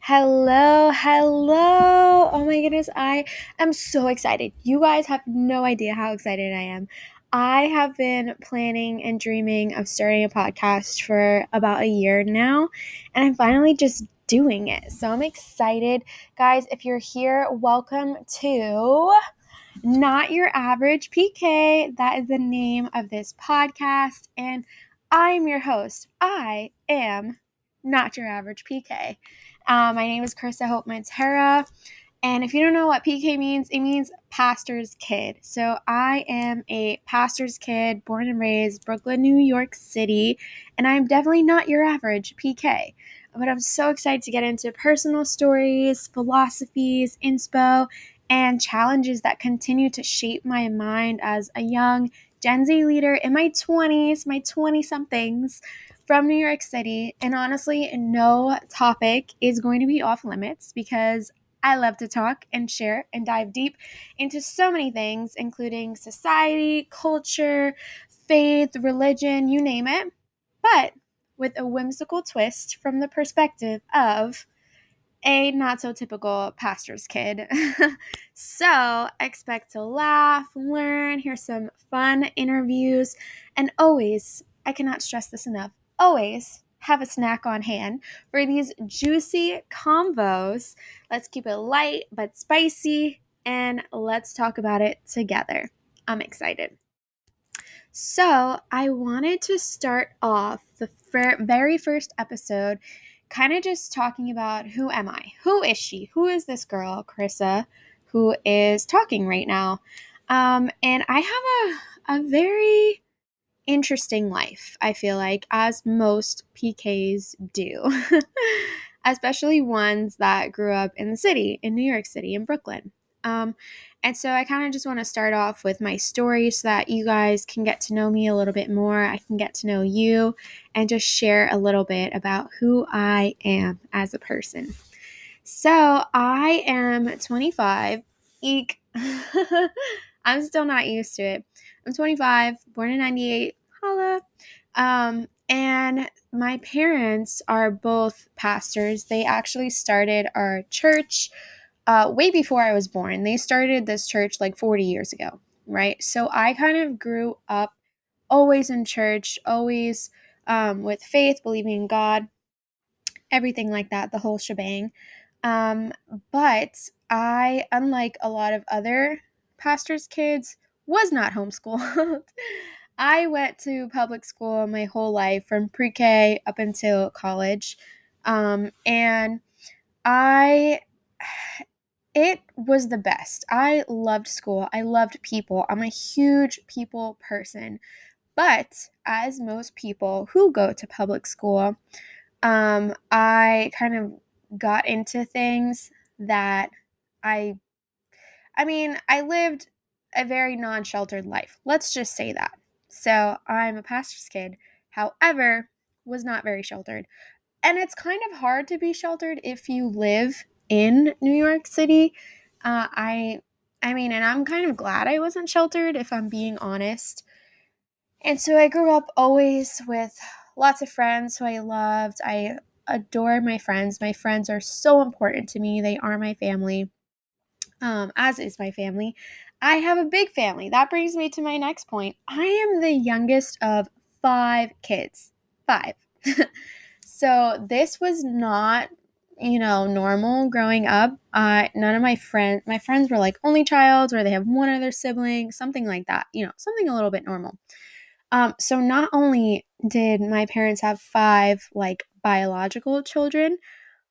Hello. Oh my goodness, I am so excited. You guys have no idea how excited I am. I have been planning and dreaming of starting a podcast for about a year now, and I'm finally just doing it. So I'm excited. Guys, if you're here, welcome to Not Your Average PK. That is the name of this podcast, and I'm your host. I am Not Your Average PK. My name is Krista Hope Montera, and if you don't know what PK means, it means pastor's kid. So I am a pastor's kid, born and raised Brooklyn, New York City, and I'm definitely not your average PK. But I'm so excited to get into personal stories, philosophies, inspo, and challenges that continue to shape my mind as a young Gen Z leader in my 20s, my 20 somethings from New York City. And honestly, no topic is going to be off limits because I love to talk and share and dive deep into so many things, including society, culture, faith, religion, you name it, but with a whimsical twist from the perspective of a not so typical pastor's kid. So expect to laugh, learn, hear some fun interviews, and always, I cannot stress this enough, always have a snack on hand for these juicy combos. Let's keep it light but spicy, and let's talk about it together. I'm excited. So, I wanted to start off the very first episode kind of just talking about who am I? Who is she? Who is this girl, Carissa, who is talking right now? And I have a very interesting life, I feel like, as most PKs do, especially ones that grew up in the city, in New York City, in Brooklyn. Um, and so I kind of just want to start off with my story so that you guys can get to know me a little bit more. I can get to know you and just share a little bit about who I am as a person. So I am 25. Eek. I'm still not used to it. I'm 25, born in 98. Holla. And my parents are both pastors. They actually started our church way before I was born. They started this church like 40 years ago, right? So I kind of grew up always in church, always with faith, believing in God, everything like that, the whole shebang. Um, but I, unlike a lot of other pastors' kids, was not homeschooled. I went to public school my whole life from pre-K up until college. And I it was the best. I loved school. I loved people. I'm a huge people person. But as most people who go to public school, I kind of got into things that I I lived a very non-sheltered life. Let's just say that. So, I'm a pastor's kid, however, was not very sheltered. And it's kind of hard to be sheltered if you live in New York City. Uh, I and I'm kind of glad I wasn't sheltered if I'm being honest. And so I grew up always with lots of friends who I loved. I adore my friends. My friends are so important to me. They are my family, as is my family. I have a big family. That brings me to my next point. I am the youngest of five kids. Five. So this was not, normal growing up. None of my friends were like only child or they have one other sibling, something like that, something a little bit normal. So not only did my parents have five like biological children,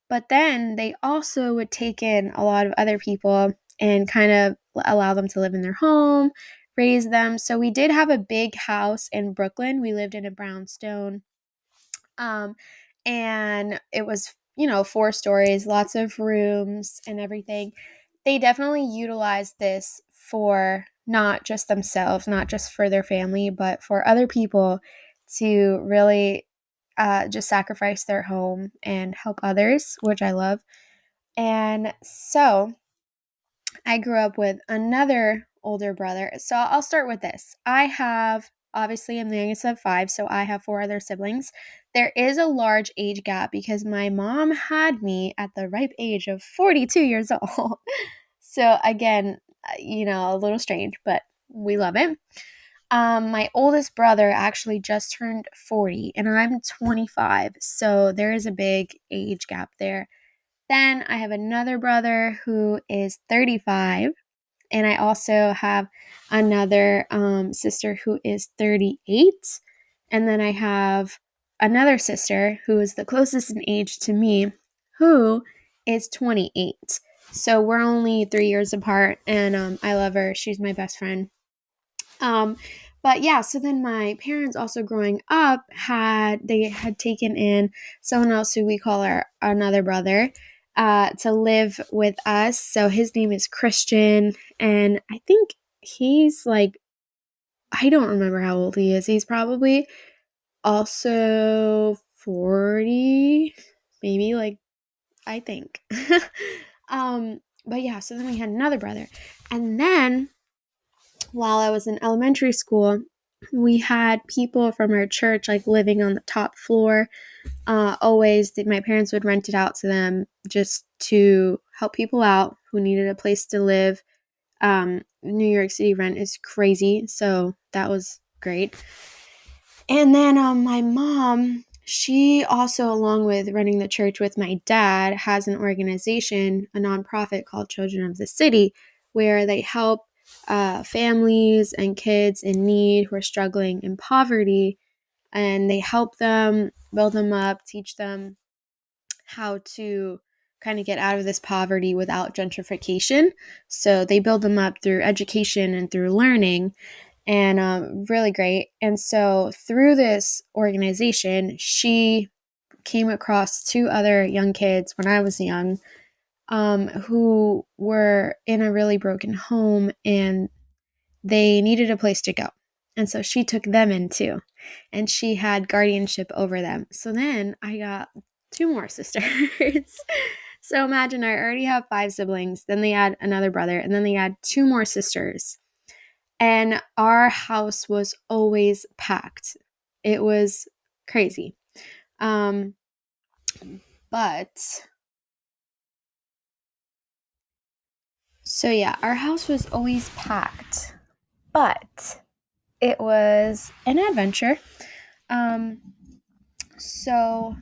but then they also would take in a lot of other people and kind of allow them to live in their home, raise them. So we did have a big house in Brooklyn. We lived in a brownstone. Um, and it was, 4 stories, lots of rooms and everything. They definitely utilized this for not just themselves, not just for their family, but for other people to really just sacrifice their home and help others, which I love. And so I grew up with another older brother. So I'll start with this. Obviously, I'm the youngest of five, so I have four other siblings. there is a large age gap because my mom had me at the ripe age of 42 years old. So again, a little strange, but we love it. My oldest brother actually just turned 40 and I'm 25. So there is a big age gap there. Then I have another brother who is 35. And I also have another sister who is 38. And then I have another sister who is the closest in age to me, who is 28. So we're only 3 years apart, and I love her. She's my best friend. Um, but yeah, so then my parents also growing up they had taken in someone else who we call our another brother to live with us. So his name is Christian, and I think he's like, I don't remember how old he is. He's probably also 40, maybe, like, I think. But yeah, so then we had another brother. And then while I was in elementary school, we had people from our church like living on the top floor. Always, my parents would rent it out to them just to help people out who needed a place to live. New York City rent is crazy, so that was great. And then my mom, she also, along with running the church with my dad, has an organization, a nonprofit called Children of the City, where they help families and kids in need who are struggling in poverty. And they help them, build them up, teach them how to kind of get out of this poverty without gentrification. So they build them up through education and through learning, and really great. And so through this organization, she came across two other young kids when I was young, who were in a really broken home and they needed a place to go. And so she took them in too, and she had guardianship over them. So then I got two more sisters. So imagine, I already have 5 siblings, then they had another brother, and then they had two more sisters. And our house was always packed. It was crazy. Um, but so yeah, our house was always packed, but it was an adventure. Um, so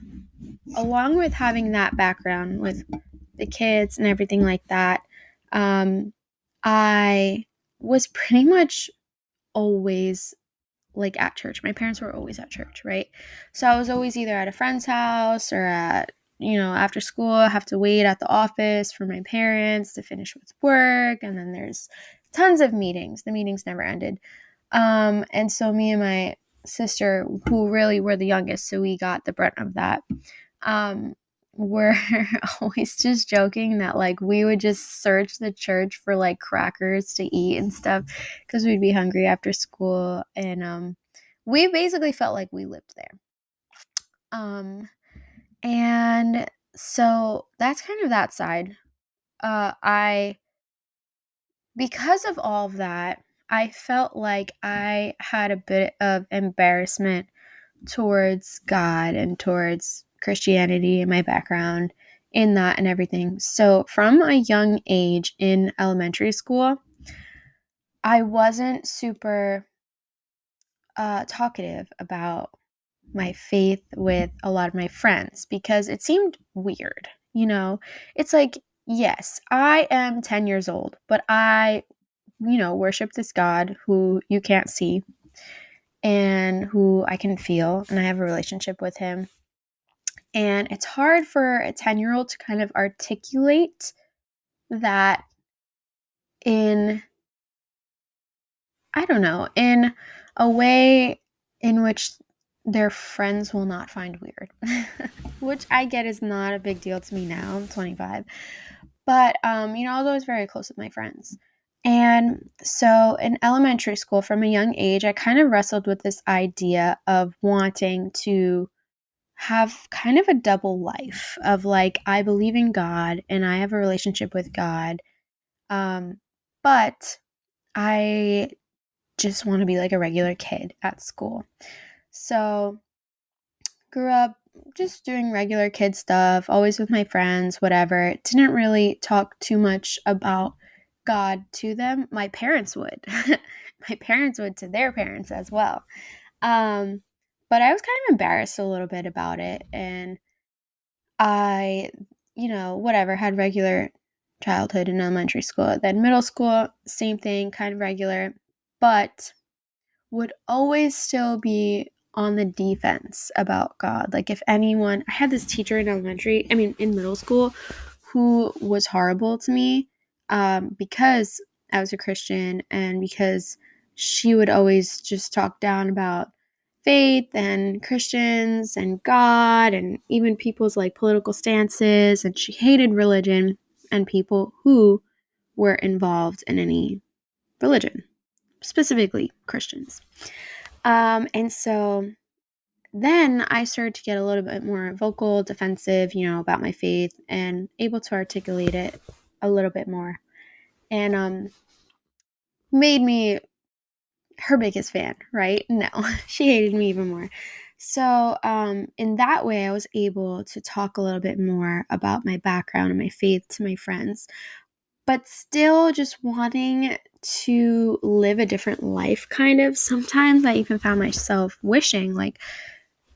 along with having that background with the kids and everything like that, I was pretty much always like at church. My parents were always at church, right? So I was always either at a friend's house or at, after school, I have to wait at the office for my parents to finish with work. And then there's tons of meetings. The meetings never ended. And so me and my sister, who really were the youngest, so we got the brunt of that. We're always just joking that like we would just search the church for like crackers to eat and stuff because we'd be hungry after school, and we basically felt like we lived there. And so that's kind of that side. I Because of all of that, I felt like I had a bit of embarrassment towards God and towards Christianity and my background in that and everything. So, from a young age in elementary school, I wasn't super talkative about my faith with a lot of my friends because it seemed weird. It's like, yes, I am 10 years old, but I, worship this God who you can't see and who I can feel, and I have a relationship with him. And it's hard for a 10-year-old to kind of articulate that in, I don't know, in a way in which their friends will not find weird, which I get is not a big deal to me now. I'm 25. But, I was always very close with my friends. And so in elementary school, from a young age, I kind of wrestled with this idea of wanting to have kind of a double life of like, I believe in God and I have a relationship with God. But I just want to be like a regular kid at school. So grew up just doing regular kid stuff, always with my friends, whatever. Didn't really talk too much about God to them. My parents would. My parents would to their parents as well. Um, but I was kind of embarrassed a little bit about it. And I, whatever, had regular childhood in elementary school. Then middle school, same thing, kind of regular. But would always still be on the defense about God. Like if anyone, I had this teacher in middle school, who was horrible to me because I was a Christian and because she would always just talk down about faith and Christians and God and even people's like political stances. And she hated religion and people who were involved in any religion, specifically Christians. And so then I started to get a little bit more vocal, defensive, about my faith and able to articulate it a little bit more. And made me her biggest fan, right? No, she hated me even more. So in that way, I was able to talk a little bit more about my background and my faith to my friends, but still just wanting to live a different life, kind of. Sometimes I even found myself wishing, like,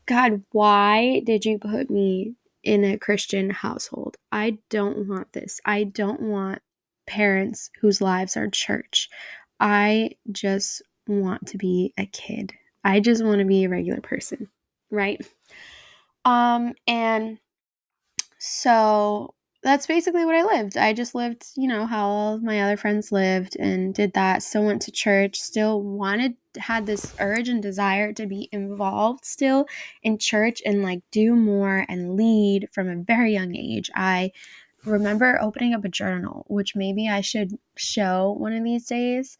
God, why did you put me in a Christian household? I don't want this. I don't want parents whose lives are church. I just want to be a kid. I just want to be a regular person, right? And so that's basically what I lived. I just lived, how all of my other friends lived and did that. Still went to church, had this urge and desire to be involved still in church and like do more and lead from a very young age. I remember opening up a journal, which maybe I should show one of these days,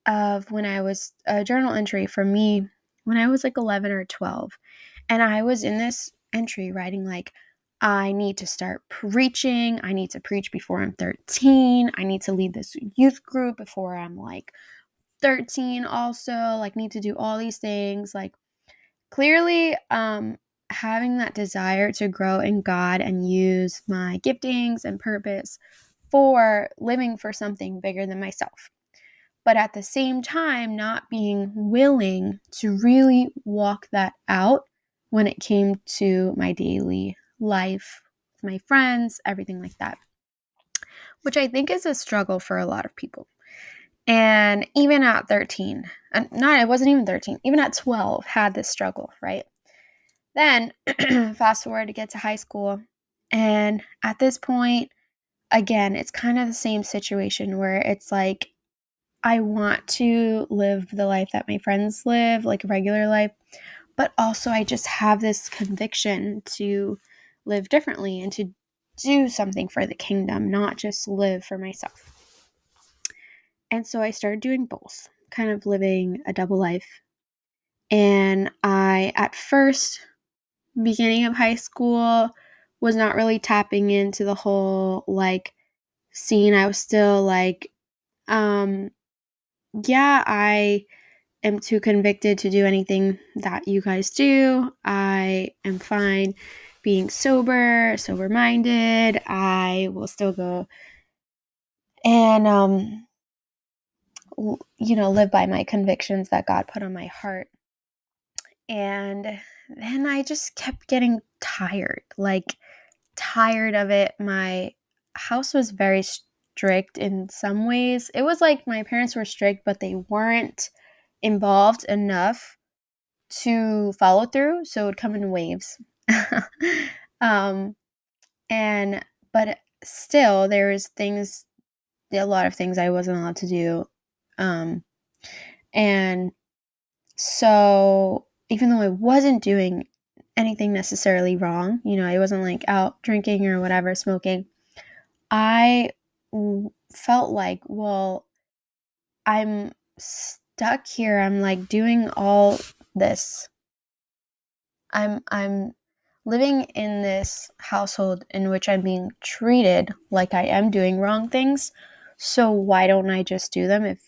of when I was a journal entry for me when I was like 11 or 12. And I was in this entry writing like, I need to start preaching. I need to preach before I'm 13. I need to lead this youth group before I'm like 13 also. Like need to do all these things. Like clearly having that desire to grow in God and use my giftings and purpose for living for something bigger than myself, but at the same time, not being willing to really walk that out when it came to my daily life, my friends, everything like that, which I think is a struggle for a lot of people. And even at 13, it wasn't even 13, even at 12, had this struggle, right? Then fast forward to get to high school. And at this point, again, it's kind of the same situation where it's like, I want to live the life that my friends live, like a regular life, but also I just have this conviction to live differently and to do something for the kingdom, not just live for myself. And so I started doing both, kind of living a double life. And I, at first, beginning of high school, was not really tapping into the whole like scene. I was still like, yeah, I am too convicted to do anything that you guys do. I am fine being sober minded. I will still go and live by my convictions that God put on my heart. And then I just kept getting tired of it. My house was very strict in some ways. It was like my parents were strict, but they weren't involved enough to follow through, so it would come in waves. um, and but still, there was a lot of things I wasn't allowed to do, and so even though I wasn't doing anything necessarily wrong, I wasn't like out drinking or whatever, smoking. I felt like, well, I'm stuck here. I'm like doing all this. I'm living in this household in which I'm being treated like I am doing wrong things. So why don't I just do them if,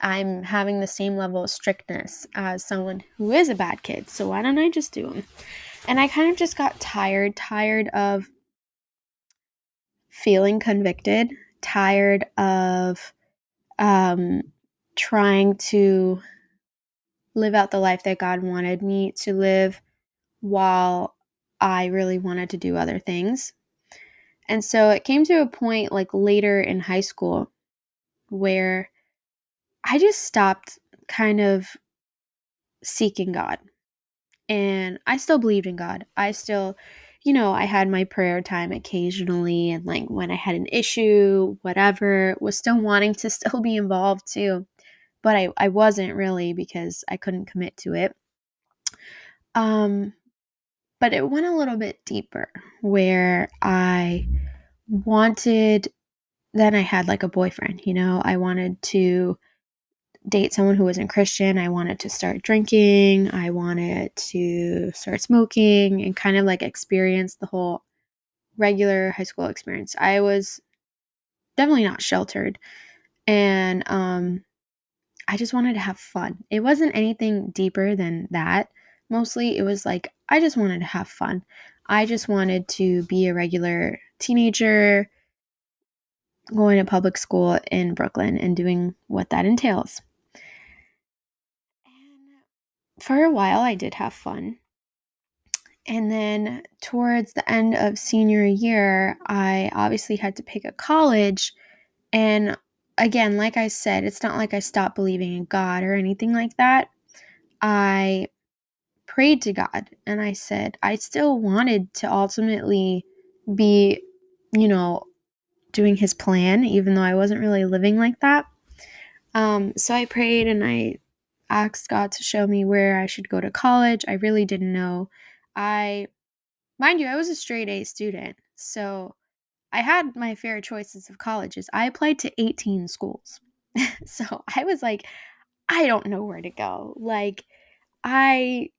I'm having the same level of strictness as someone who is a bad kid. So why don't I just do them? And I kind of just got tired of feeling convicted, tired of trying to live out the life that God wanted me to live while I really wanted to do other things. And so it came to a point like later in high school where I just stopped kind of seeking God. And I still believed in God. I still, I had my prayer time occasionally, and like when I had an issue, whatever, was still wanting to still be involved too. But I wasn't really because I couldn't commit to it. But it went a little bit deeper where I wanted, then I had like a boyfriend, I wanted to date someone who wasn't Christian. I wanted to start drinking. I wanted to start smoking and kind of like experience the whole regular high school experience. I was definitely not sheltered. And I just wanted to have fun. It wasn't anything deeper than that. Mostly it was like, I just wanted to have fun. I just wanted to be a regular teenager going to public school in Brooklyn and doing what that entails. And for a while, I did have fun. And then towards the end of senior year, I obviously had to pick a college. And again, like I said, it's not like I stopped believing in God or anything like that. I prayed to God and I said I still wanted to ultimately be, doing his plan, even though I wasn't really living like that. So I prayed and I asked God to show me where I should go to college. I really didn't know. Mind you, I was a straight A student, so I had my fair choices of colleges. I applied to 18 schools. So I was like, I don't know where to go. Like, I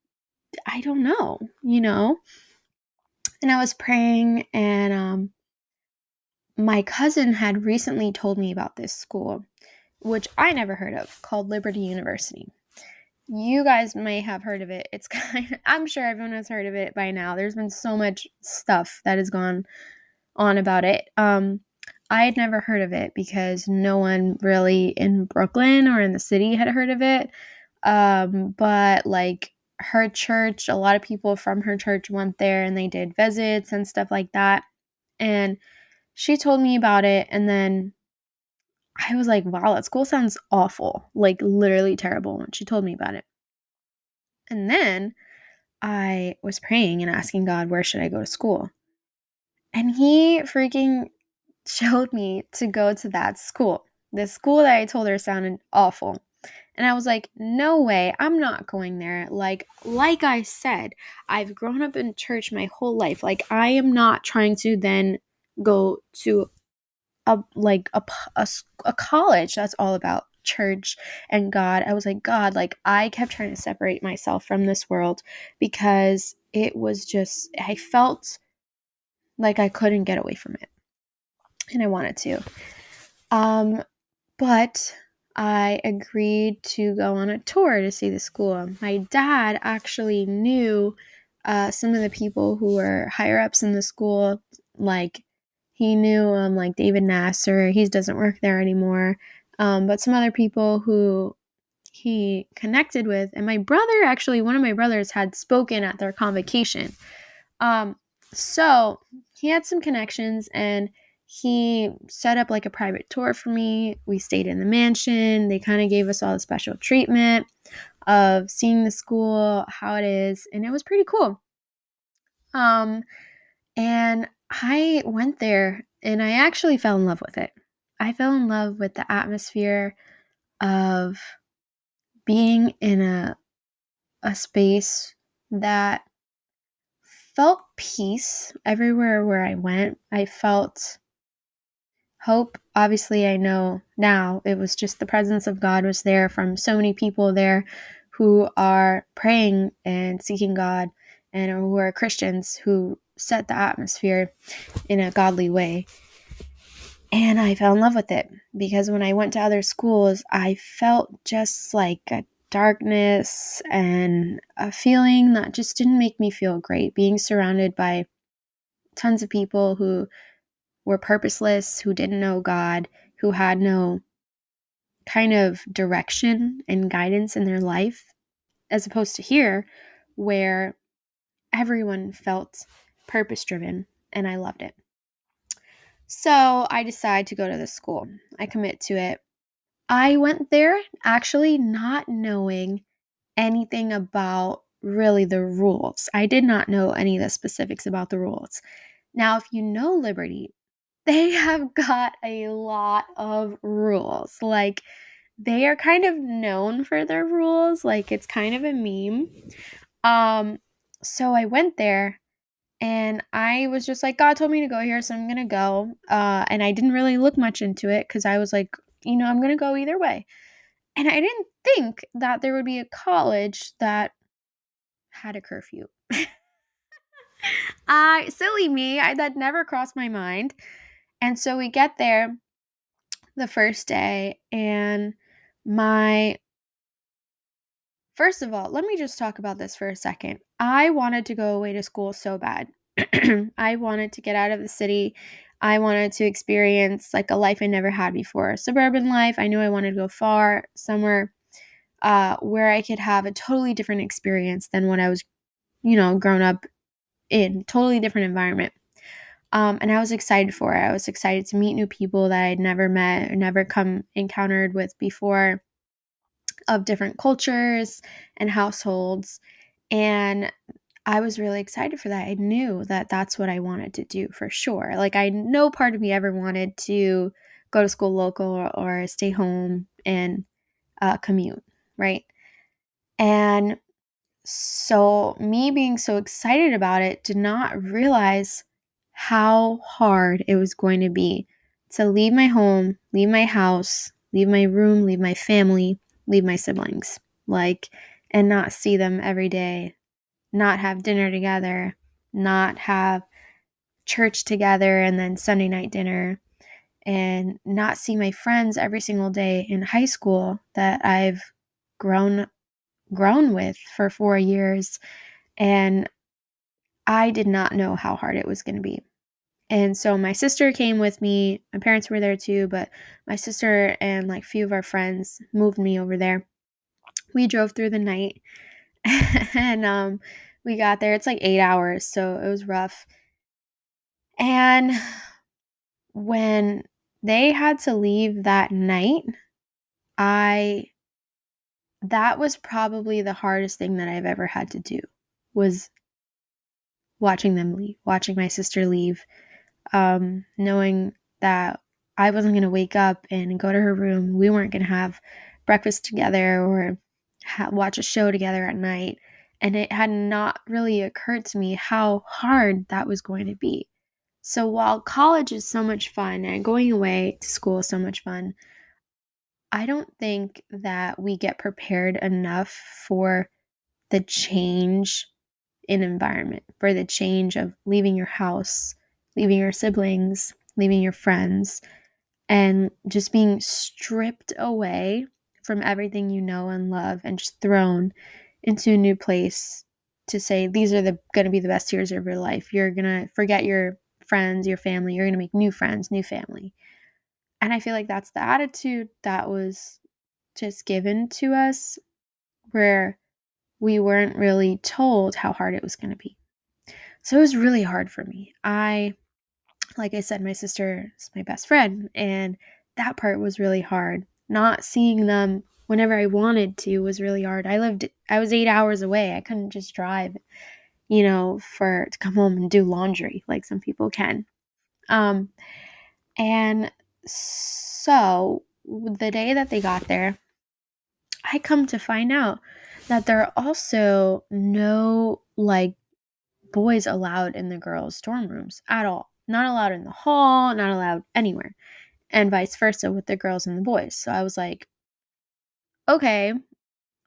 don't know. And I was praying, and my cousin had recently told me about this school, which I never heard of, called Liberty University. You guys may have heard of it. It's I'm sure everyone has heard of it by now. There's been so much stuff that has gone on about it. I had never heard of it because no one really in Brooklyn or in the city had heard of it. But like her church, a lot of people from her church went there and they did visits and stuff like that. And she told me about it, and then I was like, wow, that school sounds awful. Like literally terrible when she told me about it. And then I was praying and asking God, where should I go to school? And he freaking showed me to go to that school. The school that I told her sounded awful. And I was like, no way, I'm not going there. Like I said, I've grown up in church my whole life. Like I am not trying to then go to a college that's all about church and God. I was like, God, like I kept trying to separate myself from this world because it was just, I felt like I couldn't get away from it. And I wanted to. But I agreed to go on a tour to see the school. My dad actually knew some of the people who were higher ups in the school. Like he knew like David Nasser. He doesn't work there anymore. But some other people who he connected with. And my brother, actually, one of my brothers had spoken at their convocation. So he had some connections and he set up like a private tour for me. We stayed in the mansion. They kind of gave us all the special treatment of seeing the school, how it is, and it was pretty cool. And I went there and I actually fell in love with it. I fell in love with the atmosphere of being in a space that felt peace everywhere where I went. I felt hope. Obviously, I know now it was just the presence of God was there from so many people there who are praying and seeking God and who are Christians who set the atmosphere in a godly way. And I fell in love with it because when I went to other schools, I felt just like a darkness and a feeling that just didn't make me feel great. Being surrounded by tons of people who were purposeless, who didn't know God, who had no kind of direction and guidance in their life, as opposed to here, where everyone felt purpose driven, and I loved it. So I decide to go to the school. I commit to it. I went there actually not knowing anything about really the rules. I did not know any of the specifics about the rules. Now, if you know Liberty, they have got a lot of rules. Like, they are kind of known for their rules. Like, it's kind of a meme. Um, so I went there and I was just like, God told me to go here, so I'm gonna go. And I didn't really look much into it because I was like, I'm gonna go either way. And I didn't think that there would be a college that had a curfew. Silly me, that never crossed my mind. And so we get there the first day, and my first of all, let me just talk about this for a second. I wanted to go away to school so bad. I wanted to get out of the city. I wanted to experience like a life I never had before, a suburban life. I knew I wanted to go far, somewhere where I could have a totally different experience than when I was, grown up in, totally different environment. And I was excited for it. I was excited to meet new people that I'd never met or never come encountered with before, of different cultures and households. And I was really excited for that. I knew that that's what I wanted to do for sure. Like, I no part of me ever wanted to go to school local or stay home and commute, right? And so, me being so excited about it, did not realize how hard it was going to be to leave my home, leave my house, leave my room, leave my family, leave my siblings, like, and not see them every day, not have dinner together, not have church together and then Sunday night dinner, and not see my friends every single day in high school that I've grown with for 4 years. And I did not know how hard it was going to be. And so my sister came with me. My parents were there too, but my sister and like a few of our friends moved me over there. We drove through the night and we got there. It's like 8 hours, so it was rough. And when they had to leave that night, I that was probably the hardest thing that I've ever had to do, was watching them leave, watching my sister leave, knowing that I wasn't going to wake up and go to her room. We weren't going to have breakfast together or watch a show together at night. And it had not really occurred to me how hard that was going to be. So while college is so much fun and going away to school is so much fun, I don't think that we get prepared enough for the change in environment, for the change of leaving your house, leaving your siblings, leaving your friends, and just being stripped away from everything you know and love and just thrown into a new place to say, these are going to be the best years of your life. You're going to forget your friends, your family. You're going to make new friends, new family. And I feel like that's the attitude that was just given to us, where we weren't really told how hard it was going to be. So it was really hard for me. Like I said, my sister is my best friend, and that part was really hard. Not seeing them whenever I wanted to was really hard. I was 8 hours away. I couldn't just drive, to come home and do laundry like some people can. And so the day that they got there, I come to find out that there are also no like boys allowed in the girls' dorm rooms at all. Not allowed in the hall, not allowed anywhere, and vice versa with the girls and the boys. So I was like, okay,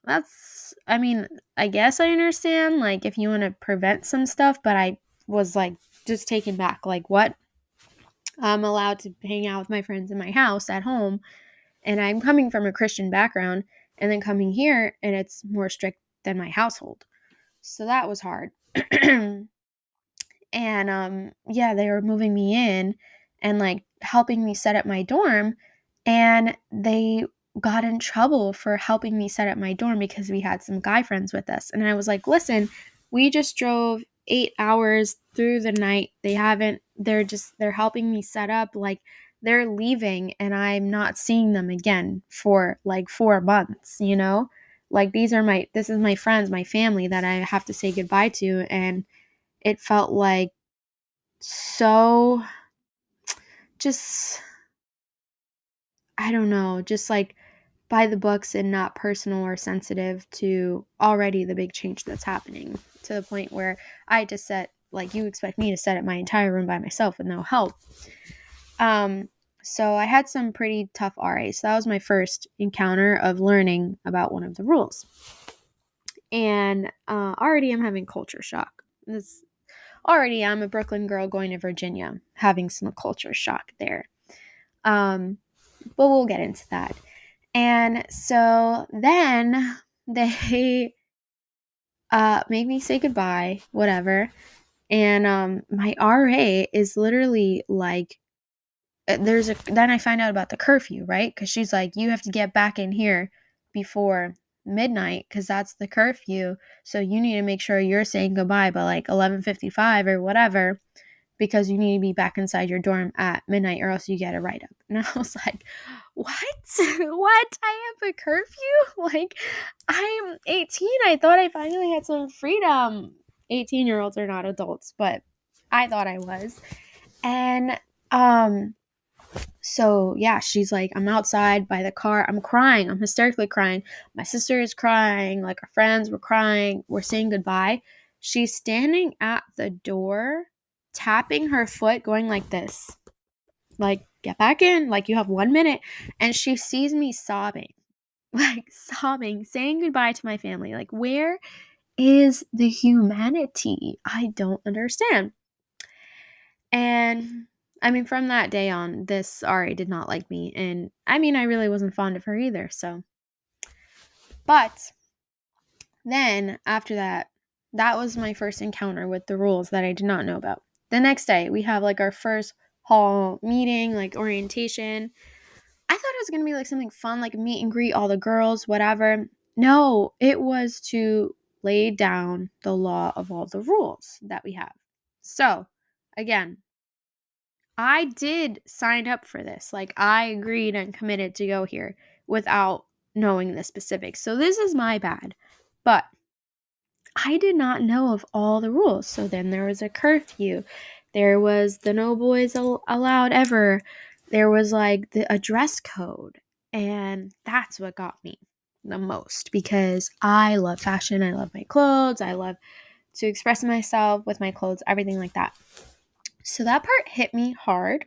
I mean, I guess I understand, like, if you want to prevent some stuff, but I was like, just taken back, like, what? I'm allowed to hang out with my friends in my house at home. And I'm coming from a Christian background and then coming here and it's more strict than my household. So that was hard. And yeah, they were moving me in and like helping me set up my dorm, and they got in trouble for helping me set up my dorm because we had some guy friends with us. And I was like, listen, we just drove 8 hours through the night. They're helping me set up. Like, they're leaving and I'm not seeing them again for like 4 months, you know? Like, this is my friends, my family that I have to say goodbye to. And it felt like so just, I don't know, just like by the books and not personal or sensitive to already the big change that's happening, to the point where I just set, like, you expect me to set up my entire room by myself with no help. Um, so I had some pretty tough RAs. So that was my first encounter of learning about one of the rules. And already I'm having culture shock. Already I'm a Brooklyn girl going to Virginia, having some culture shock there. But we'll get into that. And so then they made me say goodbye, whatever. And my RA is literally like, then I find out about the curfew, right? Because she's like, you have to get back in here before midnight because that's the curfew. So you need to make sure you're saying goodbye by like 11:55 or whatever, because you need to be back inside your dorm at midnight or else you get a write-up. And I was like, what? What? I have a curfew? Like, I'm 18. I thought I finally had some freedom. 18-year-olds are not adults, but I thought I was. And so yeah, she's like, I'm outside by the car. I'm crying. I'm hysterically crying. My sister is crying. Like, our friends were crying. We're saying goodbye. She's standing at the door, tapping her foot, going like this. Like, get back in. Like, you have 1 minute. And she sees me sobbing. Like, sobbing, saying goodbye to my family. Like, where is the humanity? I don't understand. And I mean, from that day on, this Ari did not like me. And I mean, I really wasn't fond of her either. So, but then after that, that was my first encounter with the rules that I did not know about. The next day, we have like our first hall meeting, like orientation. I thought it was going to be like something fun, like meet and greet all the girls, whatever. No, it was to lay down the law of all the rules that we have. So, again, I did sign up for this. Like, I agreed and committed to go here without knowing the specifics. So this is my bad. But I did not know of all the rules. So then there was a curfew. There was the no boys allowed ever. There was like a dress code. And that's what got me the most, because I love fashion. I love my clothes. I love to express myself with my clothes, everything like that. So that part hit me hard.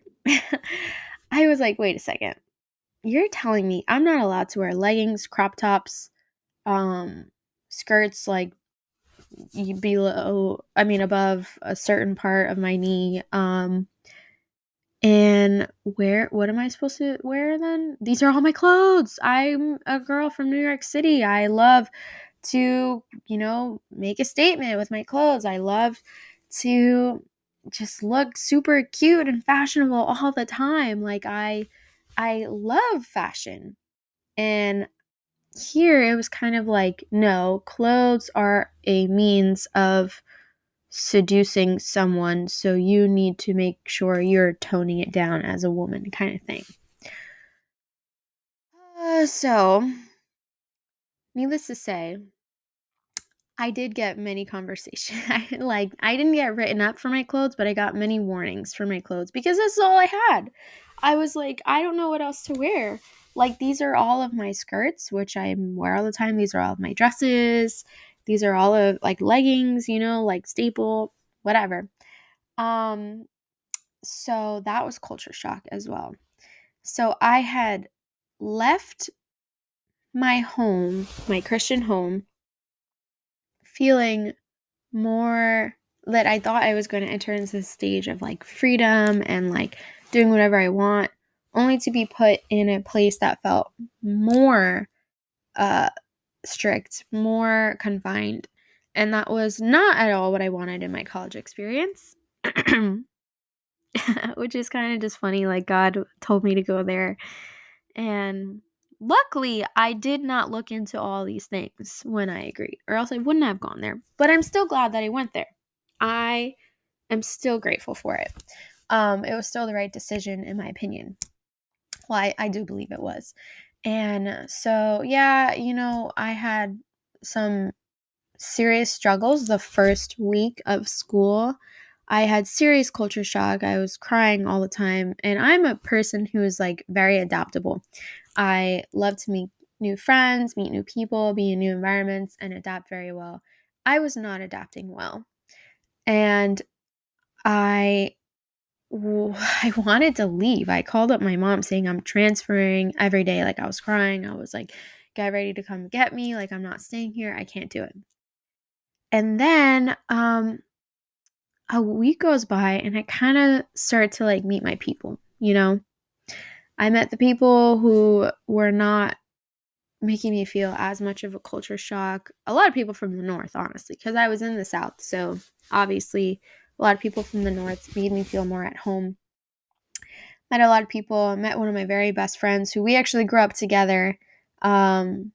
I was like, wait a second. You're telling me I'm not allowed to wear leggings, crop tops, skirts like above a certain part of my knee. And what am I supposed to wear then? These are all my clothes. I'm a girl from New York City. I love to, make a statement with my clothes. I love to just look super cute and fashionable all the time. Like, I love fashion. And here it was kind of like, no, clothes are a means of seducing someone, so you need to make sure you're toning it down as a woman, kind of thing. So, needless to say, I did get many conversations. I didn't get written up for my clothes, but I got many warnings for my clothes because this is all I had. I was like, I don't know what else to wear. Like, these are all of my skirts, which I wear all the time. These are all of my dresses. These are all of like leggings, like staple, whatever. So that was culture shock as well. So I had left my home, my Christian home, feeling more that I thought I was going to enter into this stage of like freedom and like doing whatever I want, only to be put in a place that felt more uh, strict, more confined. And that was not at all what I wanted in my college experience, which is kind of just funny. Like, God told me to go there. And luckily, I did not look into all these things when I agreed, or else I wouldn't have gone there. But I'm still glad that I went there. I am still grateful for it. It was still the right decision, in my opinion. Well, I do believe it was. And so, yeah, I had some serious struggles the first week of school. I had serious culture shock. I was crying all the time. And I'm a person who is like very adaptable. I love to meet new friends, meet new people, be in new environments, and adapt very well. I was not adapting well. And I I wanted to leave. I called up my mom saying I'm transferring every day. Like, I was crying. I was like, get ready to come get me. Like, I'm not staying here. I can't do it. And then a week goes by and I kind of start to like meet my people. I met the people who were not making me feel as much of a culture shock. A lot of people from the north, honestly, because I was in the south. So obviously, a lot of people from the north made me feel more at home. Met a lot of people. I met one of my very best friends who we actually grew up together. And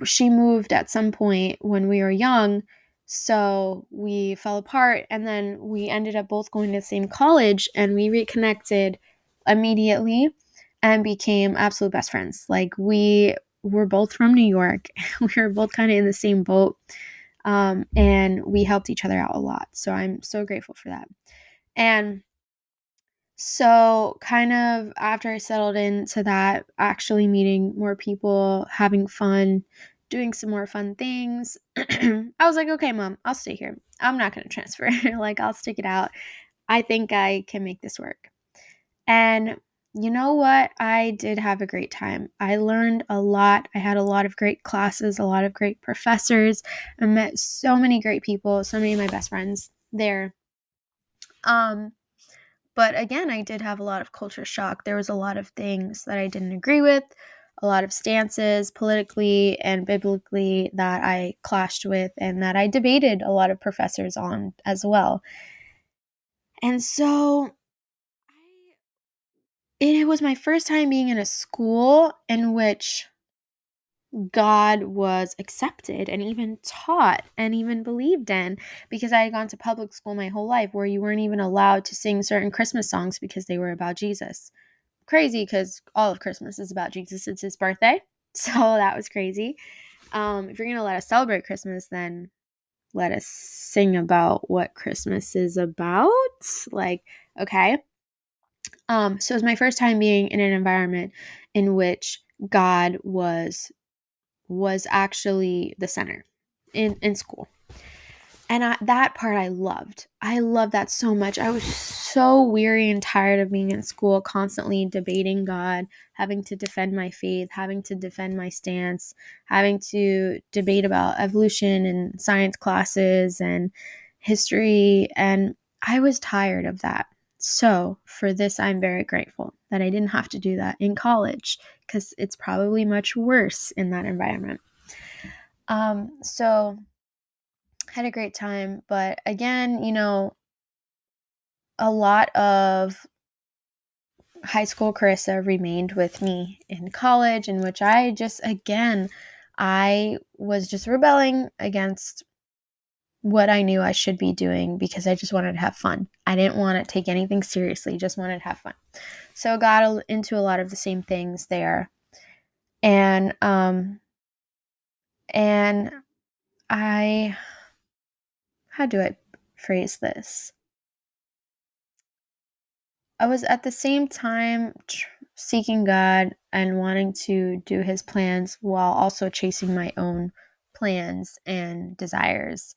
she moved at some point when we were young. So we fell apart, and then we ended up both going to the same college, and we reconnected immediately and became absolute best friends. Like, we were both from New York. We were both kind of in the same boat. And we helped each other out a lot. So I'm so grateful for that. And so, kind of after I settled into that, actually meeting more people, having fun, doing some more fun things, I was like, okay, mom, I'll stay here. I'm not going to transfer. Like, I'll stick it out. I think I can make this work. And you know what? I did have a great time. I learned a lot. I had a lot of great classes, a lot of great professors. I met so many great people, so many of my best friends there. Um, but again, I did have a lot of culture shock. There was a lot of things that I didn't agree with, a lot of stances politically and biblically that I clashed with and that I debated a lot of professors on as well. And so it was my first time being in a school in which God was accepted and even taught and even believed in, because I had gone to public school my whole life where you weren't even allowed to sing certain Christmas songs because they were about Jesus. Crazy, because all of Christmas is about Jesus. It's his birthday. So that was crazy. If you're going to let us celebrate Christmas, then let us sing about what Christmas is about. Like, okay. So it was my first time being in an environment in which God was actually the center in school. And that part I loved. I loved that so much. I was so weary and tired of being in school, constantly debating God, having to defend my faith, having to defend my stance, having to debate about evolution and science classes and history. And I was tired of that. So for this, I'm very grateful that I didn't have to do that in college, because it's probably much worse in that environment. So had a great time, but again, a lot of high school Carissa remained with me in college, in which I was just rebelling against what I knew I should be doing, because I just wanted to have fun. I didn't want to take anything seriously, just wanted to have fun. So got into a lot of the same things there. And I how do I phrase this? I was at the same time seeking God and wanting to do his plans while also chasing my own plans and desires,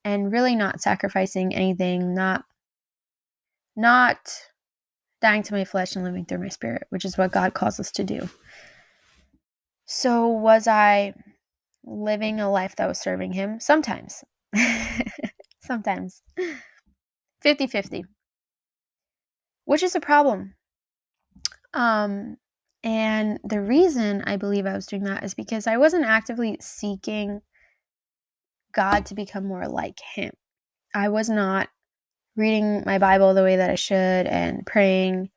and really not sacrificing anything, not dying to my flesh and living through my spirit, which is what God calls us to do. So was I living a life that was serving him? Sometimes. Sometimes. 50-50. which is a problem. And the reason I believe I was doing that is because I wasn't actively seeking God to become more like Him. I was not reading my Bible the way that I should and praying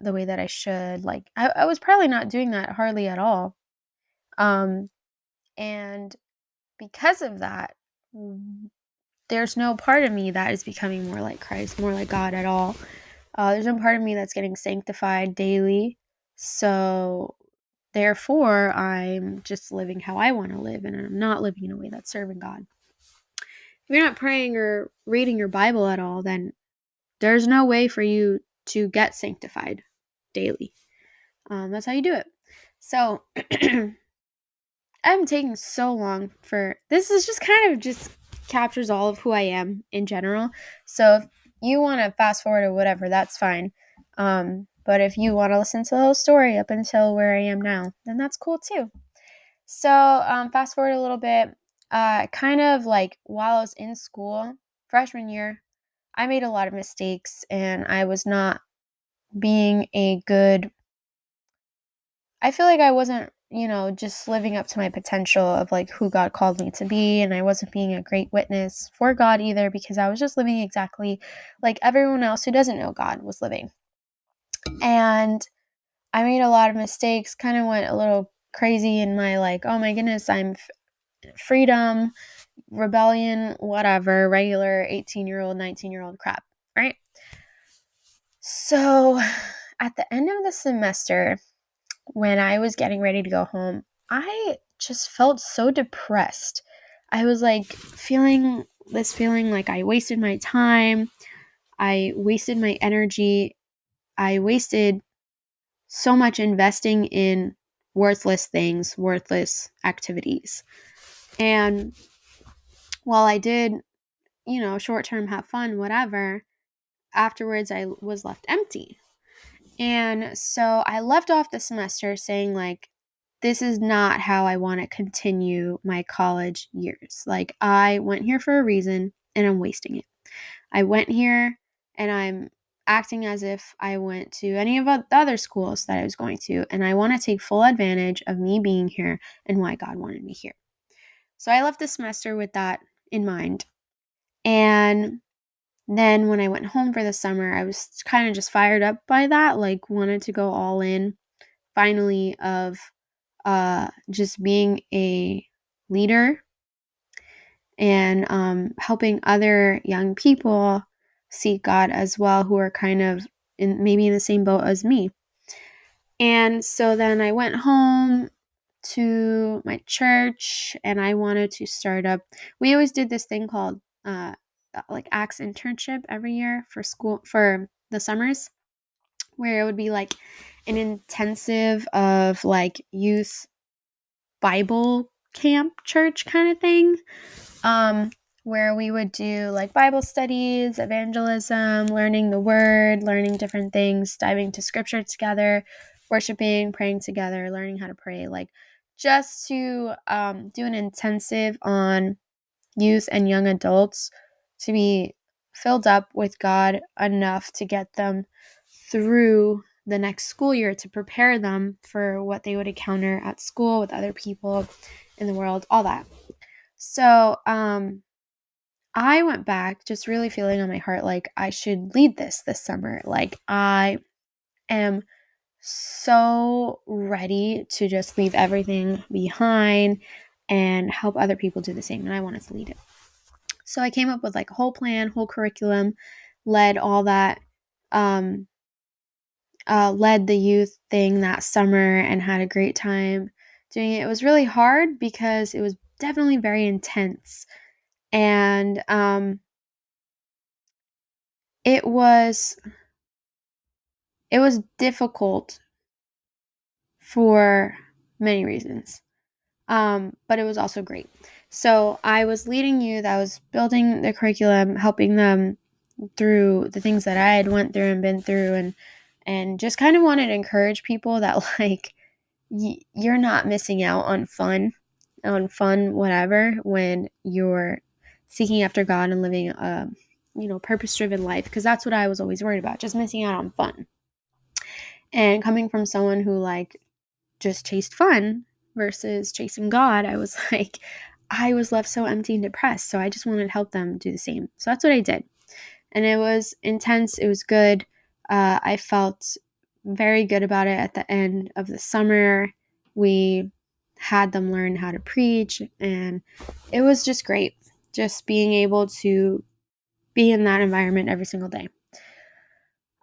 the way that I should. Like, I was probably not doing that hardly at all. And because of that, there's no part of me that is becoming more like Christ, more like God at all. There's no part of me that's getting sanctified daily. So therefore, I'm just living how I want to live, and I'm not living in a way that's serving God. If you're not praying or reading your Bible at all, then there's no way for you to get sanctified daily. That's how you do it. So I'm taking so long for this. Is just kind of just captures all of who I am in general. So if you want to fast forward or whatever, that's fine. But if you want to listen to the whole story up until where I am now, then that's cool too. So fast forward a little bit. Kind of like while I was in school, freshman year, I made a lot of mistakes, and I was not being a good. I feel like I wasn't, just living up to my potential of like who God called me to be. And I wasn't being a great witness for God either, because I was just living exactly like everyone else who doesn't know God was living. And I made a lot of mistakes, kind of went a little crazy in my like, oh my goodness, I'm freedom, rebellion, whatever, regular 18-year-old, 19-year-old crap, right? So at the end of the semester, when I was getting ready to go home, I just felt so depressed. I was like feeling like I wasted my time. I wasted my energy. I wasted so much investing in worthless things, worthless activities. And while I did, short term have fun, whatever, afterwards I was left empty. And so I left off the semester saying, like, this is not how I want to continue my college years. Like, I went here for a reason and I'm wasting it. I went here and I'm acting as if I went to any of the other schools that I was going to, and I want to take full advantage of me being here and why God wanted me here. So I left the semester with that in mind. And then when I went home for the summer, I was kind of just fired up by that, like wanted to go all in finally of just being a leader and helping other young people seek God as well, who are kind of maybe in the same boat as me. And so then I went home to my church and I wanted to start up. We always did this thing called like Acts internship every year for school for the summers, where it would be like an intensive of like youth Bible camp church kind of thing, where we would do like Bible studies, evangelism, learning the word, learning different things, diving to scripture together, worshiping, praying together, learning how to pray, like just to do an intensive on youth and young adults to be filled up with God enough to get them through the next school year, to prepare them for what they would encounter at school with other people in the world, all that. So I went back just really feeling on my heart like I should lead this summer. Like, I am so ready to just leave everything behind and help other people do the same, and I wanted to lead it. So I came up with like a whole plan, whole curriculum, led all that, led the youth thing that summer and had a great time doing it. It was really hard because it was definitely very intense. And it was difficult for many reasons. But it was also great. So I was leading youth, I was building the curriculum, helping them through the things that I had went through and been through, and just kind of wanted to encourage people that like you're not missing out on fun whatever when you're seeking after God and living purpose-driven life, because that's what I was always worried about, just missing out on fun. And coming from someone who like just chased fun versus chasing God, I was like, I was left so empty and depressed. So I just wanted to help them do the same. So that's what I did. And it was intense. It was good. I felt very good about it at the end of the summer. We had them learn how to preach, and it was just great. Just being able to be in that environment every single day.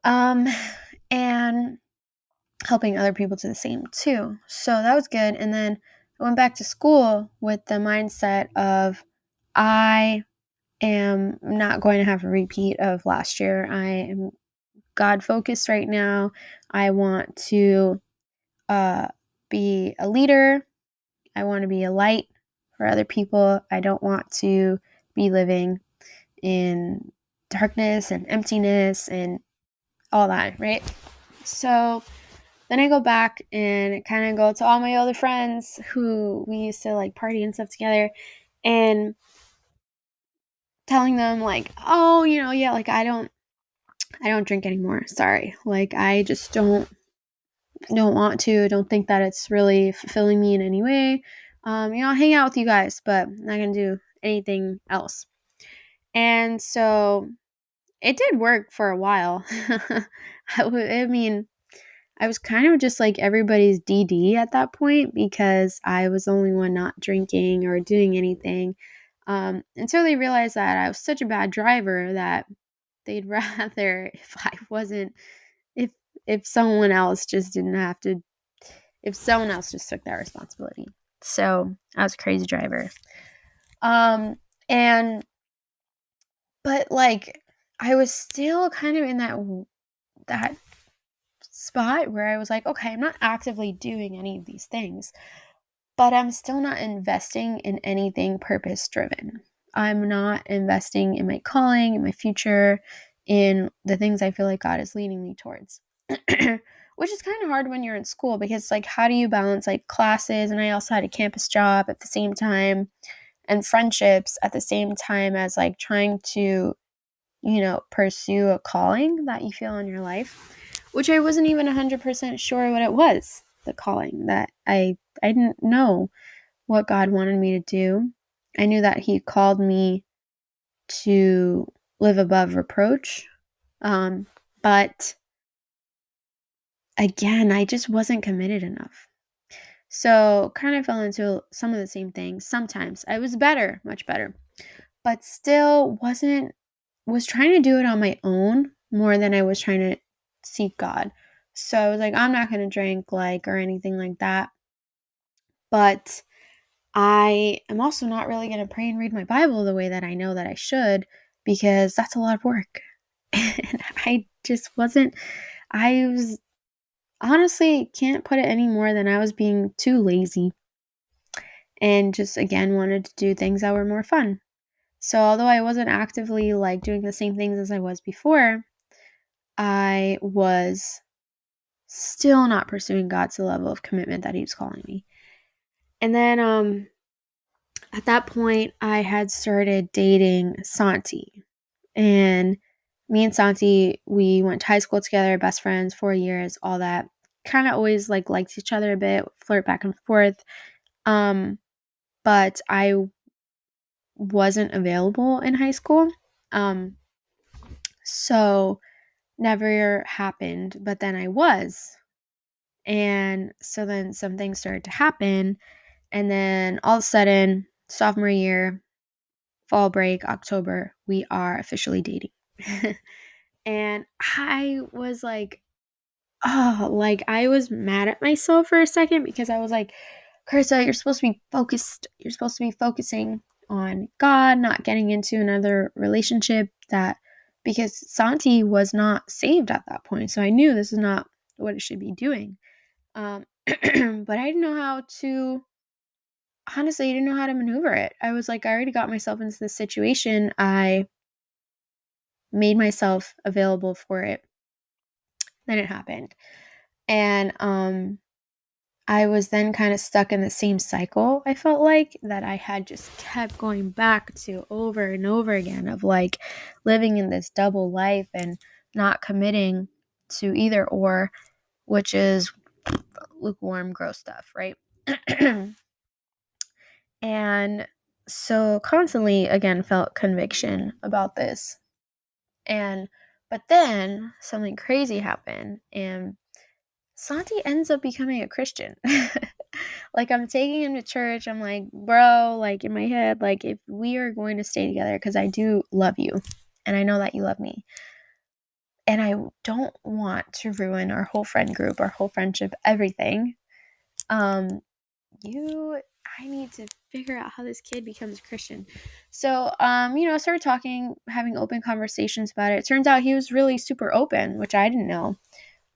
And helping other people do the same too. So that was good. And then I went back to school with the mindset of I am not going to have a repeat of last year. I am God focused right now. I want to be a leader. I want to be a light for other people. I don't want to be living in darkness and emptiness and all that, right? So then I go back and kind of go to all my other friends who we used to like party and stuff together, and telling them like, oh, yeah, like I don't drink anymore. Sorry. Like I just don't want to. Don't think that it's really fulfilling me in any way. I'll hang out with you guys, but I'm not gonna do anything else. And so it did work for a while. I mean, I was kind of just like everybody's DD at that point because I was the only one not drinking or doing anything. Until they realized that I was such a bad driver that they'd rather if I wasn't, if someone else just didn't have to, if someone else just took that responsibility. So I was a crazy driver. And but like I was still kind of in that spot where I was like, okay, I'm not actively doing any of these things, but I'm still not investing in anything purpose driven. I'm not investing in my calling, in my future, in the things I feel like God is leading me towards. Which is kind of hard when you're in school because, like, how do you balance like classes? And I also had a campus job at the same time and friendships at the same time as like trying to, pursue a calling that you feel in your life, which I wasn't even 100% sure what it was, the calling that I didn't know what God wanted me to do. I knew that He called me to live above reproach. But again, I just wasn't committed enough. So kind of fell into some of the same things. Sometimes I was better, much better, but still was trying to do it on my own more than I was trying to seek God. So I was like, I'm not going to drink or anything like that. But I am also not really going to pray and read my Bible the way that I know that I should, because that's a lot of work. And I just wasn't, I was honestly can't put it any more than I was being too lazy and just again wanted to do things that were more fun. So although I wasn't actively like doing the same things as I was before, I was still not pursuing God to the level of commitment that He was calling me. And then at that point, I had started dating Santi. And me and Santi, we went to high school together, best friends, 4 years, all that. Kind of always liked each other a bit, flirt back and forth. But I wasn't available in high school. So never happened, but then I was. And so then some things started to happen. And then all of a sudden, sophomore year, fall break, October, we are officially dating. And I was like, oh, like I was mad at myself for a second because I was like, Carissa, you're supposed to be focused. You're supposed to be focusing on God, not getting into another relationship because Santi was not saved at that point. So I knew this is not what it should be doing. But I didn't know how to, honestly, I didn't know how to maneuver it. I was like, I already got myself into this situation. I made myself available for it. Then it happened. And I was then kind of stuck in the same cycle, I felt like, that I had just kept going back to over and over again of like living in this double life and not committing to either or, which is lukewarm, gross stuff, right? And so constantly, again, felt conviction about this. And, but then something crazy happened, and Santi ends up becoming a Christian. Like, I'm taking him to church. I'm like, bro, like, in my head, like, if we are going to stay together, because I do love you and I know that you love me, and I don't want to ruin our whole friend group, our whole friendship, everything. Um, I need to figure out how this kid becomes a Christian. So, started talking, having open conversations about it. It turns out he was really super open, which I didn't know.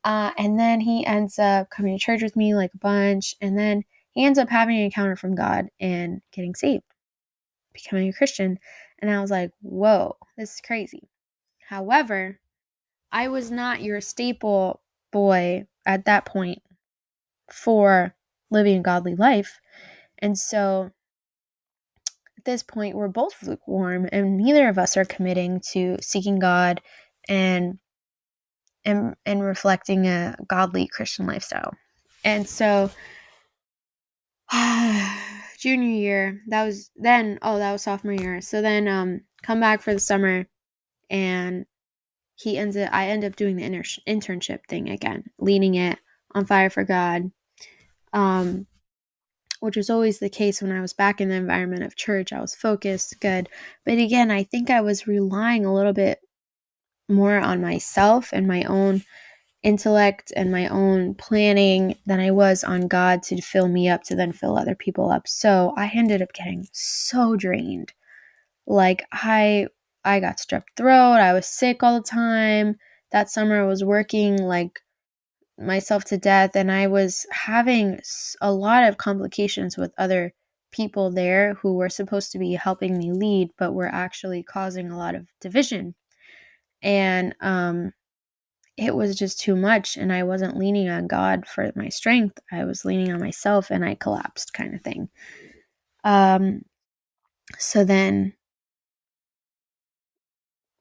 And then he ends up coming to church with me like a bunch. And then he ends up having an encounter from God and getting saved, becoming a Christian. And I was like, whoa, this is crazy. However, I was not your staple boy at that point for living a godly life. And so at this point, we're both lukewarm, and neither of us are committing to seeking God and and reflecting a godly Christian lifestyle. And so junior year, that was sophomore year. So then come back for the summer, and I end up doing the internship thing again, leading it on fire for God. Which was always the case when I was back in the environment of church. I was focused, good. But again, I think I was relying a little bit more on myself and my own intellect and my own planning than I was on God to fill me up to then fill other people up. So I ended up getting so drained. Like I got strep throat, I was sick all the time. That summer I was working like myself to death, and I was having a lot of complications with other people there who were supposed to be helping me lead but were actually causing a lot of division. And it was just too much, and I wasn't leaning on God for my strength. I was leaning on myself, and I collapsed, kind of thing. So then,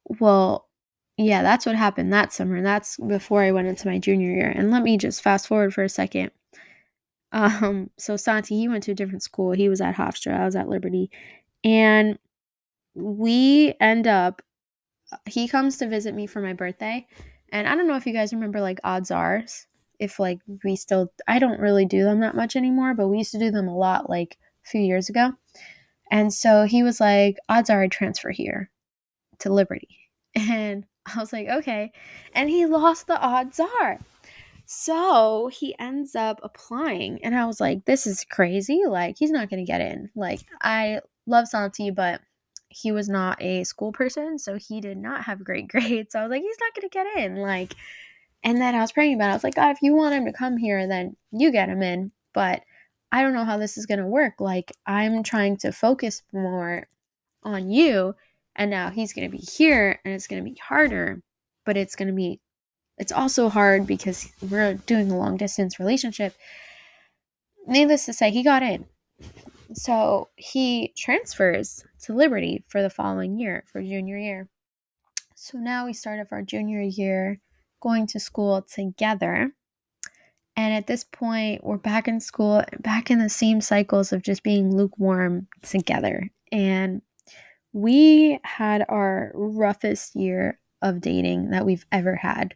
well, yeah, that's what happened that summer. That's before I went into my junior year. And let me just fast forward for a second. So Santi, he went to a different school. He was at Hofstra. I was at Liberty. And we end up, he comes to visit me for my birthday. And I don't know if you guys remember like odds are's. If like I don't really do them that much anymore, but we used to do them a lot like a few years ago. And so he was like, odds are I transfer here to Liberty. And I was like, okay. And he lost the odds are. So he ends up applying, and I was like, this is crazy. Like, he's not going to get in. Like, I love Santi, but he was not a school person, so he did not have great grades. So I was like, he's not going to get in. Like, and then I was praying about it. I was like, God, if you want him to come here, then you get him in. But I don't know how this is going to work. Like, I'm trying to focus more on you, and now he's going to be here, and it's going to be harder, but it's also hard because we're doing a long distance relationship. Needless to say, he got in. So he transfers to Liberty for the following year, for junior year. So now we start off our junior year going to school together. And at this point, we're back in school, back in the same cycles of just being lukewarm together. And we had our roughest year of dating that we've ever had.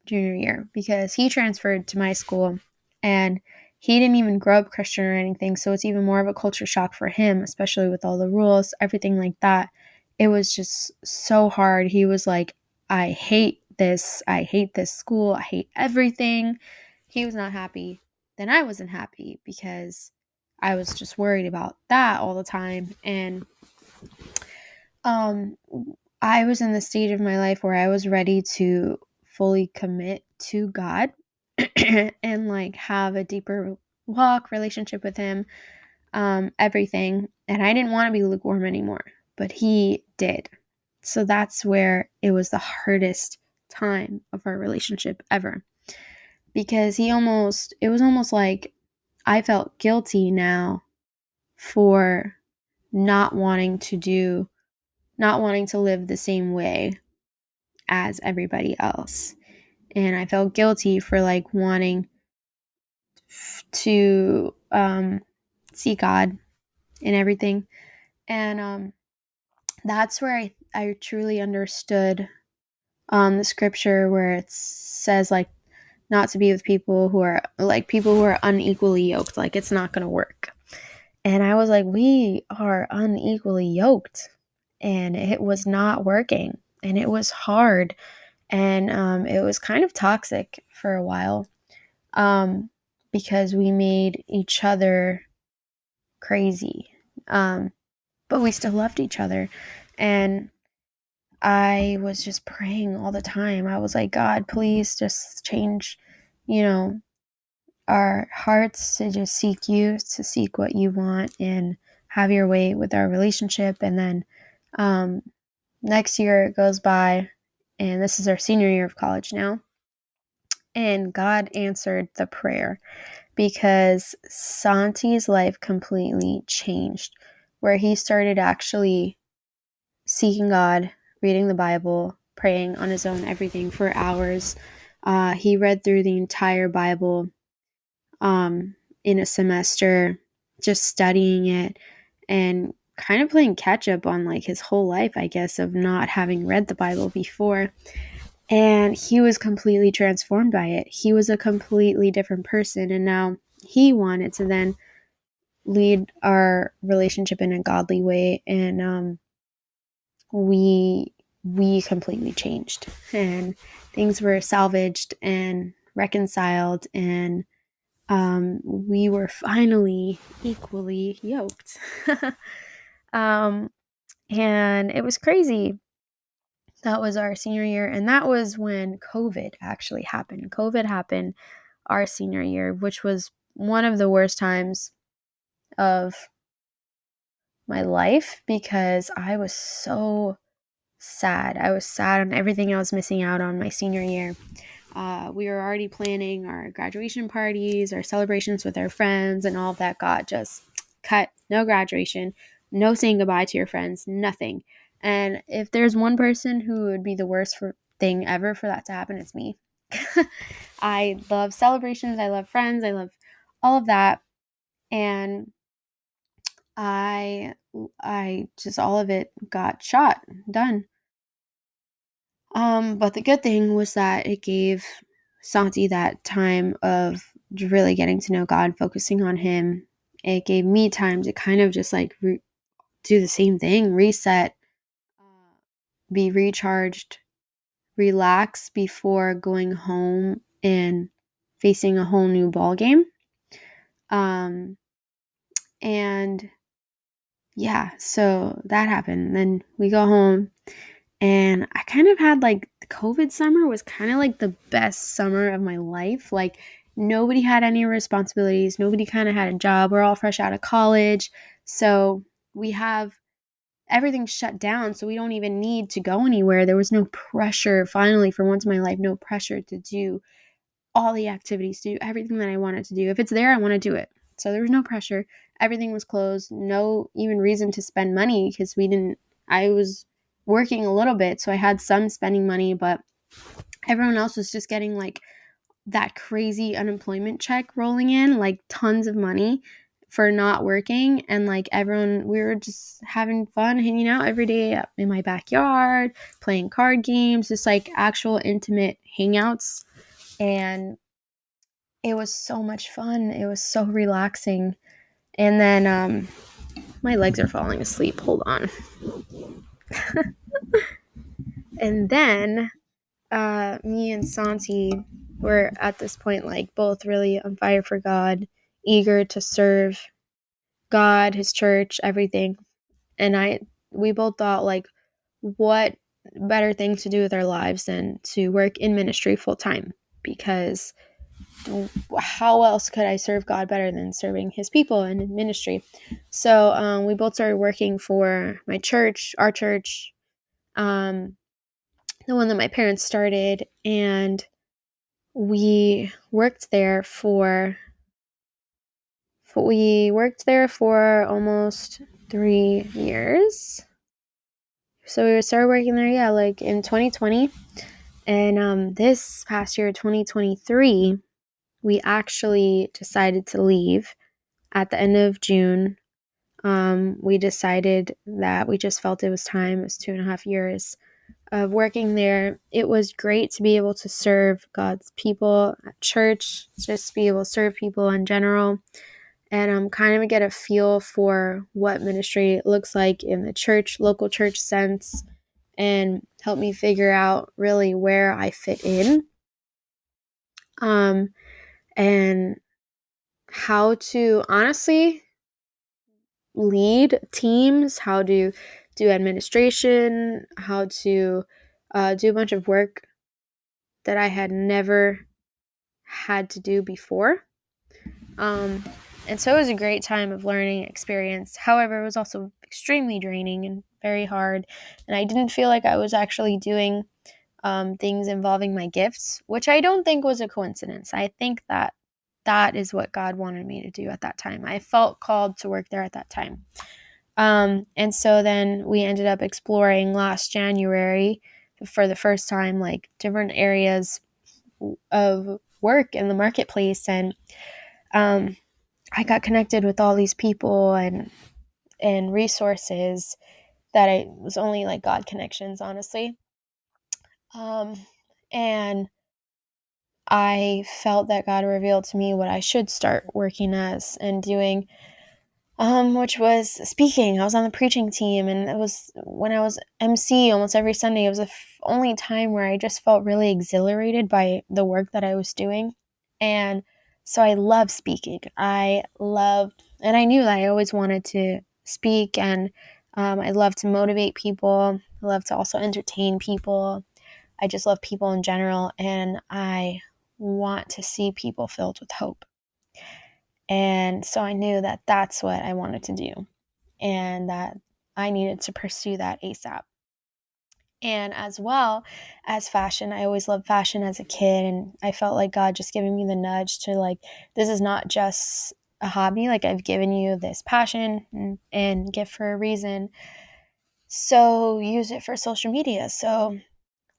Junior year, because he transferred to my school and he didn't even grow up Christian or anything. So it's even more of a culture shock for him, especially with all the rules, everything like that. It was just so hard. He was like, I hate this. I hate this school. I hate everything. He was not happy. Then I wasn't happy because I was just worried about that all the time. And um, I was in the stage of my life where I was ready to fully commit to God and like have a deeper walk relationship with him, everything. And I didn't want to be lukewarm anymore, but he did. So that's where it was the hardest time of our relationship ever. because it was almost like I felt guilty now for not wanting not wanting to live the same way as everybody else. And I felt guilty for like wanting to see God in everything. And that's where I truly understood the scripture where it says like not to be with people who are unequally yoked. Like it's not going to work. And I was like, we are unequally yoked. And it was not working. And it was hard. And it was kind of toxic for a while because we made each other crazy. But we still loved each other. And I was just praying all the time. I was like, God, please just change, you know, our hearts to just seek you, to seek what you want and have your way with our relationship. And then next year it goes by, and this is our senior year of college now. And God answered the prayer because Santi's life completely changed, where he started actually seeking God, reading the Bible, praying on his own, everything for hours. He read through the entire Bible in a semester, just studying it and kind of playing catch up on like his whole life, I guess, of not having read the Bible before. And he was completely transformed by it. He was a completely different person. And now he wanted to then lead our relationship in a godly way. And we completely changed. And things were salvaged and reconciled. And we were finally equally yoked. um, and it was crazy. That was our senior year. And that was when COVID actually happened. COVID happened our senior year, which was one of the worst times of my life because I was so sad. I was sad on everything I was missing out on my senior year. We were already planning our graduation parties, our celebrations with our friends, and all of that got just cut. No graduation, no saying goodbye to your friends, nothing. And if there's one person who would be the worst thing ever for that to happen, it's me. I love celebrations. I love friends. I love all of that. And I just all of it got shot, done. But the good thing was that it gave Santi that time of really getting to know God, focusing on Him. It gave me time to kind of just like do the same thing, reset, be recharged, relax before going home and facing a whole new ball game. Um, and yeah, so that happened. Then we go home. And I kind of had like the COVID summer was kind of like the best summer of my life. Like nobody had any responsibilities. Nobody kind of had a job. We're all fresh out of college. So we have everything shut down. So we don't even need to go anywhere. There was no pressure, finally, for once in my life, no pressure to do all the activities, to do everything that I wanted to do. If it's there, I want to do it. So there was no pressure. Everything was closed. No even reason to spend money because I was working a little bit. So I had some spending money, but everyone else was just getting like that crazy unemployment check rolling in, like tons of money for not working. And like everyone, we were just having fun, hanging out every day in my backyard, playing card games, just like actual intimate hangouts. And it was so much fun. It was so relaxing. And then my legs are falling asleep. Hold on. And then me and Santi were at this point like both really on fire for God, eager to serve God, His church, everything. And we both thought like, what better thing to do with our lives than to work in ministry full time? Because how else could I serve God better than serving His people in ministry? So we both started working for my church, our church, the one that my parents started, and we worked there for almost 3 years. So we started working there, like in 2020. And this past year, 2023, we actually decided to leave at the end of June. We decided that we just felt it was time. It was 2.5 years of working there. It was great to be able to serve God's people at church, just be able to serve people in general, and kind of get a feel for what ministry looks like in the church, local church sense, and help me figure out really where I fit in, and how to honestly lead teams, how to do administration, how to do a bunch of work that I had never had to do before. And so it was a great time of learning experience. However, it was also extremely draining and very hard. And I didn't feel like I was actually doing things involving my gifts, which I don't think was a coincidence. I think that that is what God wanted me to do at that time. I felt called to work there at that time. And so then we ended up exploring last January for the first time, like different areas of work in the marketplace. And I got connected with all these people and resources that I was only like God connections, honestly. And I felt that God revealed to me what I should start working as and doing, which was speaking. I was on the preaching team, and it was when I was MC almost every Sunday. It was the only time where I just felt really exhilarated by the work that I was doing. And so I love speaking. And I knew that I always wanted to speak, and I love to motivate people. I love to also entertain people. I just love people in general, and I want to see people filled with hope. And so I knew that that's what I wanted to do, and that I needed to pursue that ASAP. And as well as fashion, I always loved fashion as a kid, and I felt like God just giving me the nudge to, like, this is not just a hobby, like, I've given you this passion and gift for a reason, so use it for social media. So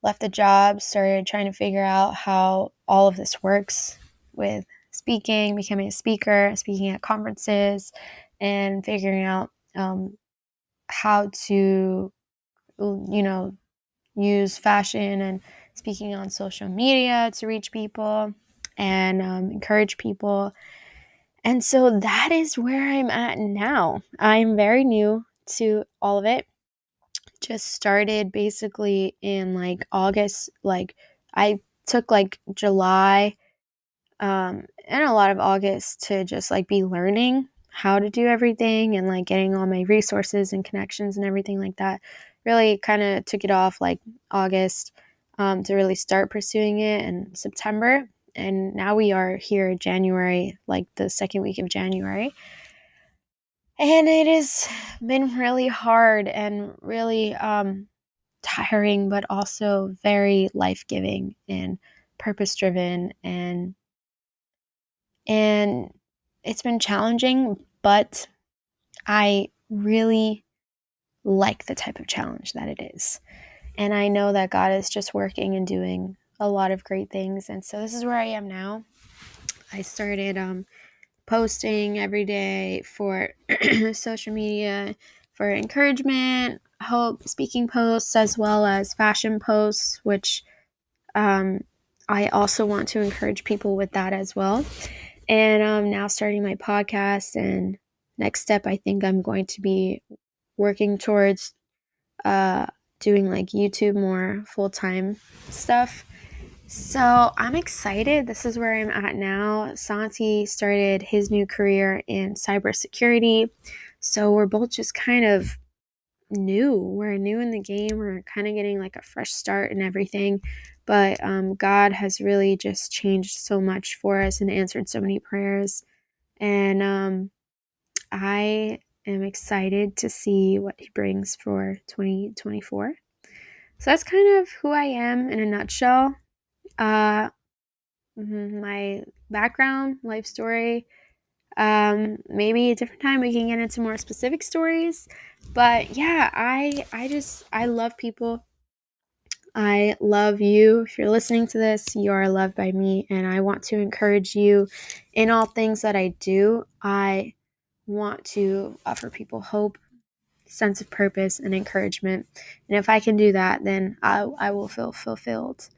left the job, started trying to figure out how all of this works with speaking, becoming a speaker, speaking at conferences, and figuring out how to, use fashion and speaking on social media to reach people and encourage people. And so that is where I'm at now. I'm very new to all of it. Just started basically in like August. Like, I took like July and a lot of August to just like be learning how to do everything and like getting all my resources and connections and everything like that. Really kind of took it off like August, to really start pursuing it in September. And now we are here January, like the second week of January. And it has been really hard and really tiring, but also very life-giving and purpose-driven, and it's been challenging, but I really like the type of challenge that it is. And I know that God is just working and doing a lot of great things. And so this is where I am now. I started posting every day for social media for encouragement, hope, speaking posts, as well as fashion posts, which I also want to encourage people with that as well. And I'm now starting my podcast. And next step, I think I'm going to be working towards doing like YouTube more full time stuff. So I'm excited. This is where I'm at now. Santi started his new career in cybersecurity. So we're both just kind of new. We're new in the game. We're kind of getting like a fresh start and everything. But God has really just changed so much for us and answered so many prayers. And I am excited to see what He brings for 2024. So that's kind of who I am in a nutshell. my background, life story. Maybe a different time we can get into more specific stories. But yeah, I love people. I love you. If you're listening to this, you are loved by me, and I want to encourage you in all things that I do. I want to offer people hope, sense of purpose, and encouragement. And if I can do that, then I will feel fulfilled.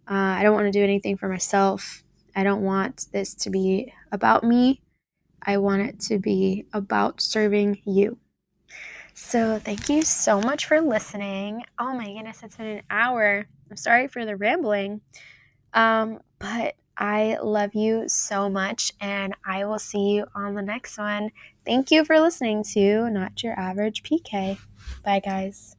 I don't want to do anything for myself. I don't want this to be about me. I want it to be about serving you. So thank you so much for listening. Oh my goodness, it's been an hour. I'm sorry for the rambling. But I love you so much, and I will see you on the next one. Thank you for listening to Not Your Average PK. Bye, guys.